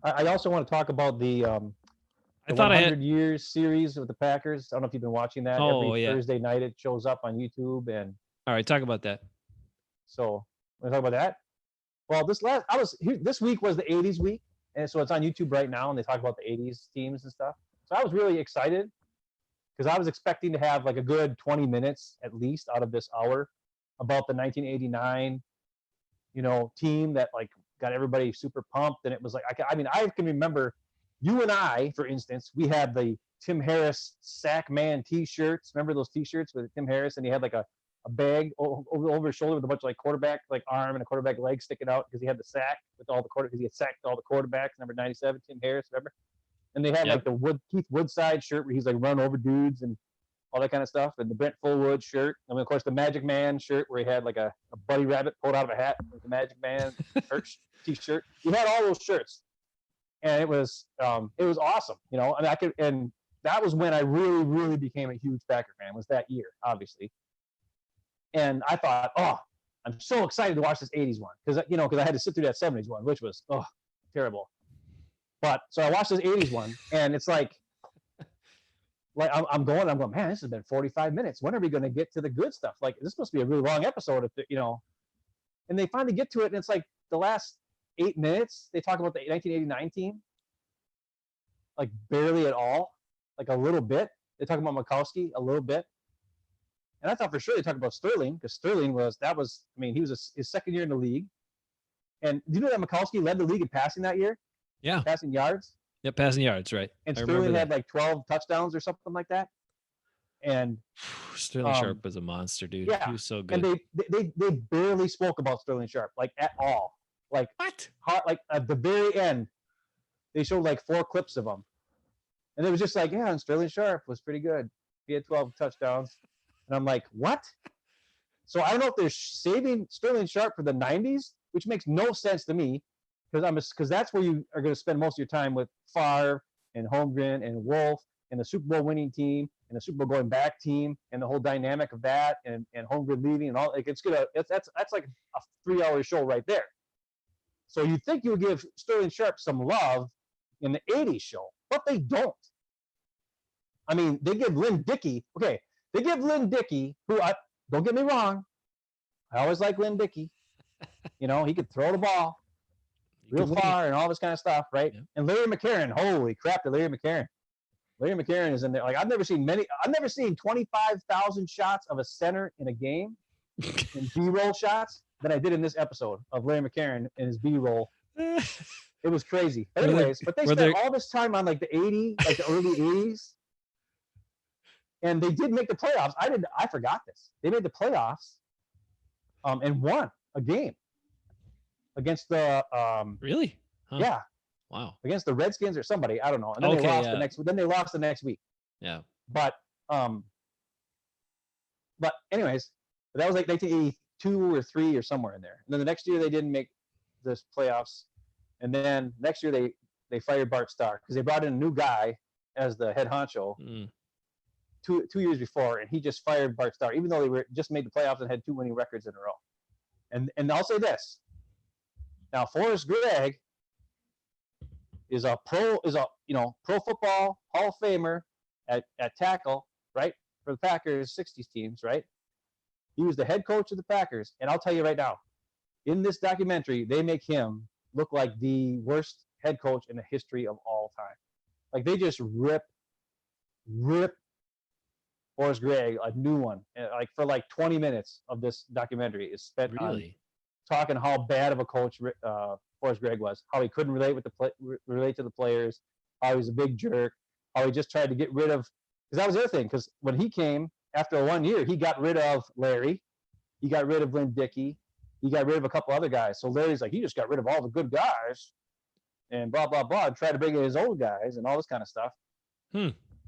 I also want to talk about I the thought I had. 100 years series with the Packers. I don't know if you've been watching that. Oh Every yeah. Thursday night it shows up on YouTube, and All right, talk about that. so we talk about that. Well, this week was the 80s week, and so it's on YouTube right now, and they talk about the 80s teams and stuff. So I was really excited because I was expecting to have like a good 20 minutes at least out of this hour about the 1989, team that like got everybody super pumped, and it was like I mean I can remember you and I, for instance, we had the Tim Harris Sack Man T-shirts. Remember those T-shirts with Tim Harris, and he had like a bag over his shoulder with a bunch of like quarterback like arm and a quarterback leg sticking out because he had the sack with all the because he had sacked all the quarterbacks. Number 97, Tim Harris, remember? And they had like Yep. the Keith Woodside shirt where he's like run over dudes and all that kind of stuff, and the Brent Fullwood shirt. I mean, of course, the Magic Man shirt where he had like a bunny rabbit pulled out of a hat with the Magic Man T-shirt. He had all those shirts, and it was awesome. And and that was when I really, really became a huge Packer fan. Was that year, obviously. And I thought, oh, I'm so excited to watch this 80s one because I had to sit through that 70s one, which was terrible. But so I watched this 80s one, and it's like I'm going, man, this has been 45 minutes. When are we going to get to the good stuff? Like, this must be a really long episode, And they finally get to it, and it's like the last 8 minutes, they talk about the 1989 team, like barely at all, like a little bit. They talk about Mikowski a little bit. And I thought for sure they talked about Sterling, because Sterling he was his second year in the league. And do you know that Mikowski led the league in passing that year? Yeah. Passing yards? Yep, passing yards, right. And Sterling had like 12 touchdowns or something like that. And Sterling Sharp was a monster, dude. Yeah. He was so good. And they barely spoke about Sterling Sharp, like at all. Like what? Like at the very end, they showed like 4 clips of him. And it was just like, yeah, and Sterling Sharp was pretty good. He had 12 touchdowns. And I'm like, what? So I don't know if they're saving Sterling Sharp for the 90s, which makes no sense to me, because that's where you are going to spend most of your time with Favre and Holmgren and Wolf and the Super Bowl winning team and the Super Bowl going back team and the whole dynamic of that and Holmgren leaving and all. Like that's like a 3-hour show right there. So you think you would give Sterling Sharp some love in the 80s show, but they don't. I mean, they give Lynn Dickey, who don't get me wrong, I always like Lynn Dickey. He could throw the ball real far and all this kind of stuff, right? Yeah. And Larry McCarron, holy crap, Larry McCarron. Larry McCarron is in there. Like, I've never seen 25,000 shots of a center in a game in B-roll shots than I did in this episode of Larry McCarron in his B-roll. It was crazy. Anyways, but they spent all this time on like the early 80s. And they did make the playoffs. I forgot this. They made the playoffs and won a game against the really? Huh. Yeah. Wow. Against the Redskins or somebody, I don't know. And then they lost the next week. Yeah. But anyways, that was like 1982 or 3 or somewhere in there. And then the next year they didn't make this playoffs. And then next year they fired Bart Starr because they brought in a new guy as the head honcho. 2 years before, and he just fired Bart Starr, even though they just made the playoffs and had 2 winning records in a row. And I'll say this. Now, Forrest Gregg is a pro football Hall of Famer at tackle, right? For the Packers 60s teams, right? He was the head coach of the Packers, and I'll tell you right now, in this documentary, they make him look like the worst head coach in the history of all time. Like, they just rip Forrest Gregg a new one, like for like 20 minutes of this documentary is spent on talking how bad of a coach Forrest Gregg was, how he couldn't relate to the players, how he was a big jerk, how he just tried to get rid of, because that was the other thing, because when he came after 1 year, he got rid of Larry, he got rid of Lynn Dickey, he got rid of a couple other guys. So Larry's like, he just got rid of all the good guys and blah blah blah, and tried to bring in his old guys and all this kind of stuff.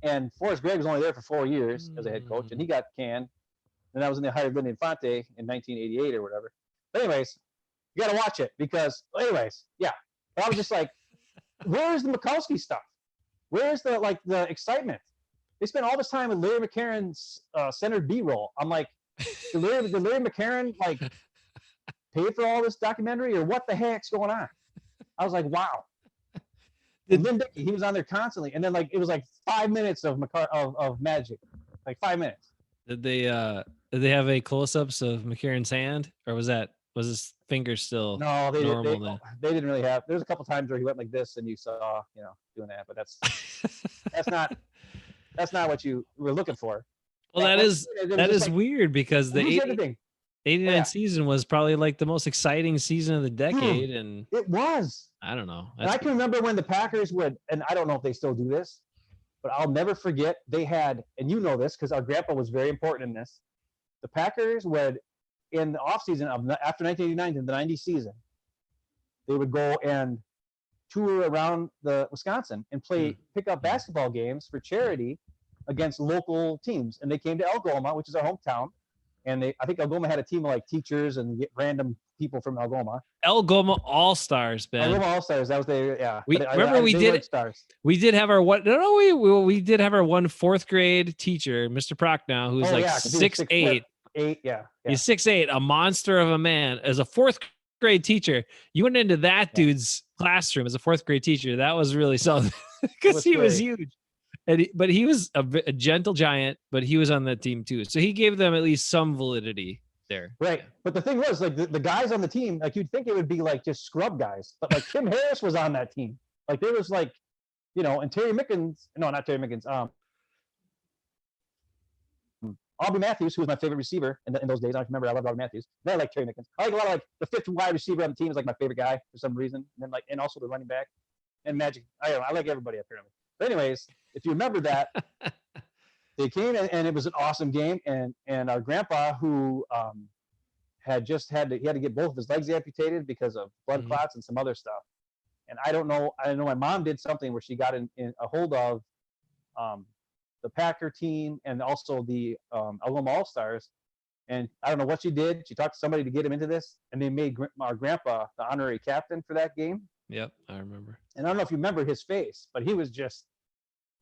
And Forrest Gregg was only there for 4 years as a head coach, and he got canned. And that was when they hired Lindy Infante in 1988 or whatever. But anyways, you got to watch it because, yeah. But I was just like, where's the Mikowski stuff? Where's the excitement? They spent all this time with Larry McCarron's centered B-roll. I'm like, did Larry McCarron pay for all this documentary, or what the heck's going on? I was like, wow. Lynn Dickey, he was on there constantly, and then like it was like 5 minutes of of magic, like 5 minutes. Did they have a close-ups of McCarron's hand, or was his finger still No, normal then? they didn't really have. There's a couple times where he went like this, and you saw doing that, but that's not what you were looking for. Well, that is like, weird because the 89 season was probably like the most exciting season of the decade, and it was. I don't know. And I can remember when the Packers would, and I don't know if they still do this, but I'll never forget they had, and you know this because our grandpa was very important in this. The Packers would, in the offseason of after 1989 to the 90 season, they would go and tour around the Wisconsin and pick up basketball games for charity against local teams. And they came to Algoma, which is our hometown. And I think Algoma had a team of like teachers and random people from Algoma. Algoma All-Stars, Ben. Algoma All-Stars. That was their, We did have our we did have our one fourth grade teacher, Mr. Prochnow, who's 6'8". He's 6'8", a monster of a man. As a fourth grade teacher, you went into that dude's classroom as a fourth grade teacher. That was really something because he was huge. But he was a gentle giant, but he was on that team too. So he gave them at least some validity there. Right. Yeah. But the thing was, like, the guys on the team, like, you'd think it would be like just scrub guys, but like Tim Harris was on that team. Like, there was like, and Terry Mickens, no, not Terry Mickens, Aubrey Matthews, who was my favorite receiver in those days. I remember I loved Aubrey Matthews. Then I like Terry Mickens. I like a lot of like the fifth wide receiver on the team is like my favorite guy for some reason. And then and also the running back and Magic. I like everybody apparently. But anyways, if you remember that, they came and it was an awesome game. And our grandpa, who had to get both of his legs amputated because of blood clots and some other stuff. And I know my mom did something where she got in a hold of the Packer team and also the Algoma All-Stars. And I don't know what she did. She talked to somebody to get him into this, and they made our grandpa the honorary captain for that game. Yep, I remember. And I don't know if you remember his face, but it was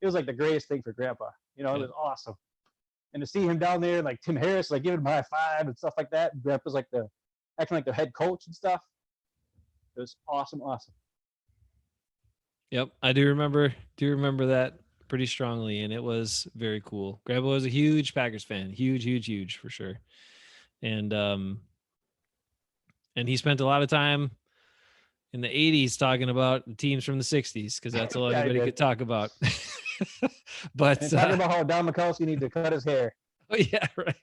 like the greatest thing for grandpa. It was awesome. And to see him down there, like Tim Harris, like giving him a high five and stuff like that. And grandpa's like acting like the head coach and stuff. It was awesome. Yep, I do remember that pretty strongly, and it was very cool. Grandpa was a huge Packers fan, huge for sure. And he spent a lot of time in the 80s talking about the teams from the 60s because that's all anybody could talk about. But talking about how Don Mikowski needed to cut his hair. Oh yeah, right.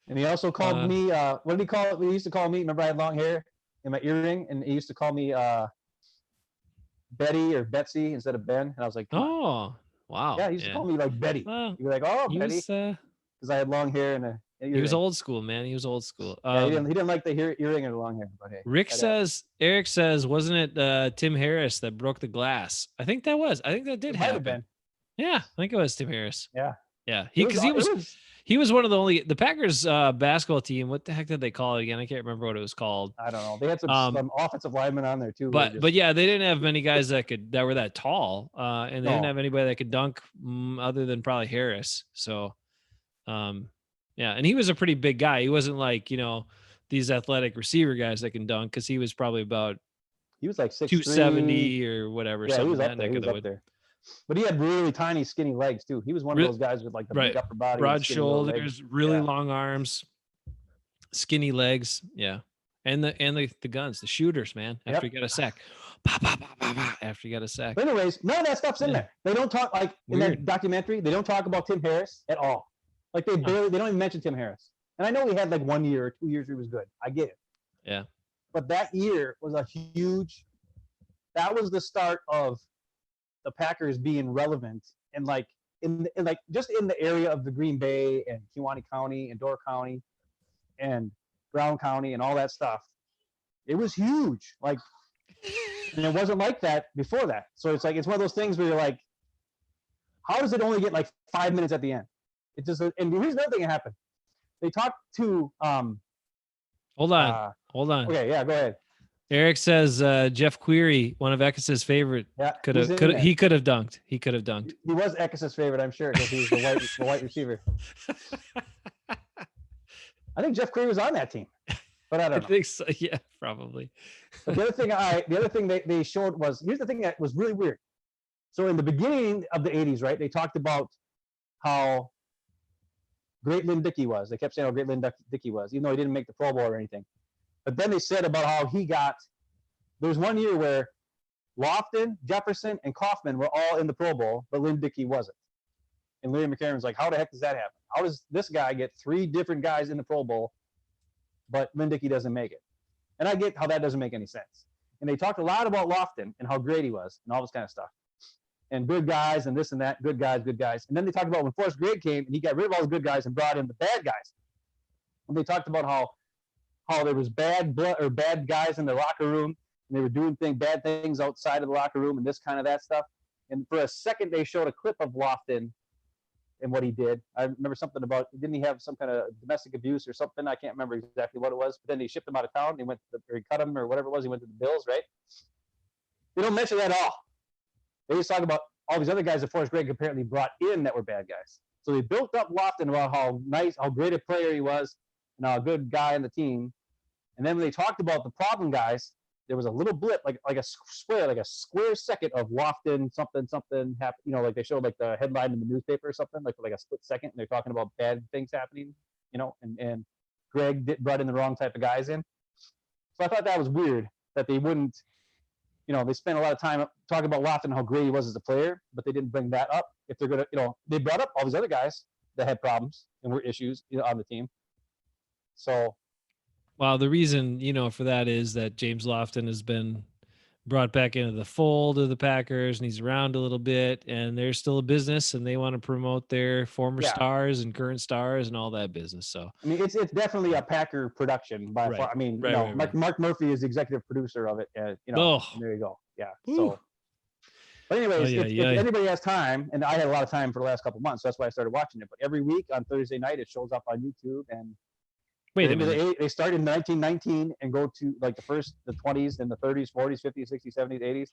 And he also called me. What did he call it? He used to call me. Remember, I had long hair in my earring, and he used to call me Betty or Betsy instead of Ben. And I was like, oh wow. Yeah, he used to call me like Betty. Well, he'd be like, oh, Betty, because I had long hair and he was old school, man. He was old school. He didn't like the earring or the long hair. But hey, Eric says, wasn't it Tim Harris that broke the glass? I think that did happen. Yeah, I think it was Tim Harris. Yeah. He was one of the Packers basketball team. What the heck did they call it again? I can't remember what it was called. I don't know. They had some offensive linemen on there too. But yeah, they didn't have many guys that were that tall, and they didn't have anybody that could dunk other than probably Harris. So, yeah, and he was a pretty big guy. He wasn't like these athletic receiver guys that can dunk, because he was probably about like 270 or whatever. Yeah, he was up there. But he had really tiny, skinny legs too. He was one of those guys with like the big upper body, broad shoulders, really long arms, skinny legs. Yeah, and the guns, the shooters, man. After you got a sack, after you got a sack. But anyways, none of that stuff's in there. They don't talk in that documentary. They don't talk about Tim Harris at all. Like they don't even mention Tim Harris. And I know he had like 1 year or 2 years where he was good. I get it. Yeah. But that year was that was the start of the Packers being relevant and like just in the area of the Green Bay and Kewaunee County and Door County and Brown County and all that stuff. It was huge. Like, and it wasn't like that before that. So it's one of those things where you're like, how does it only get like 5 minutes at the end? It just, and here's another thing that happened. They talked to hold on. Okay, yeah, go ahead. Eric says Jeff Query, one of Eckes' favorite, he could have dunked. He could have dunked. He was Eckes' favorite, I'm sure, because he was the white receiver. I think Jeff Query was on that team. But I don't know. I think so. Yeah, probably. But the other thing they showed was, here's the thing that was really weird. So in the beginning of the 80s, right, they talked about how great Lynn Dickey was. They kept saying how great Lynn Dickey was, even though he didn't make the Pro Bowl or anything. But then they said about how there was one year where Lofton, Jefferson, and Kaufman were all in the Pro Bowl, but Lynn Dickey wasn't. And Larry McCarron was like, how the heck does that happen? How does this guy get 3 different guys in the Pro Bowl, but Lynn Dickey doesn't make it? And I get how that doesn't make any sense. And they talked a lot about Lofton and how great he was and all this kind of stuff. And good guys and this and that, good guys. And then they talked about when Forrest Gregg came and he got rid of all the good guys and brought in the bad guys. And they talked about how there was bad blood or bad guys in the locker room and they were doing bad things outside of the locker room and this kind of that stuff. And for a second, they showed a clip of Lofton and what he did. I remember something about, didn't he have some kind of domestic abuse or something? I can't remember exactly what it was. But then they shipped him out of town. He cut him or whatever it was. He went to the Bills, right? They don't mention that at all. They just talk about all these other guys that Forrest Gregg apparently brought in that were bad guys. So they built up Lofton about how great a player he was and how good guy on the team. And then when they talked about the problem guys, there was a little blip, like a square second of Lofton something happened. Like they showed like the headline in the newspaper or something, like for like a split second, and they're talking about bad things happening, and Gregg brought in the wrong type of guys in. So I thought that was weird that they wouldn't, they spent a lot of time talking about Lofton and how great he was as a player, but they didn't bring that up. If they're gonna, they brought up all these other guys that had problems and were issues on the team. So. Well, the reason, for that is that James Lofton has been brought back into the fold of the Packers and he's around a little bit and they're still a business and they want to promote their former stars and current stars and all that business. So, I mean, it's definitely a Packer production by far. I mean, Mark Murphy is the executive producer of it. And there you go. Yeah. Ooh. So, but anyways, if anybody has time, and I had a lot of time for the last couple of months, so that's why I started watching it. But every week on Thursday night, it shows up on YouTube and. Wait a minute. They started in 1919 and go to like the 20s, then the 30s, 40s, 50s, 60s, 70s, 80s.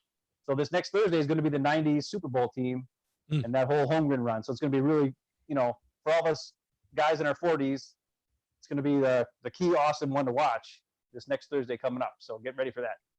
So this next Thursday is going to be the 90s Super Bowl team and that whole home run. So it's going to be really, for all of us guys in our 40s, it's going to be the key awesome one to watch this next Thursday coming up. So get ready for that.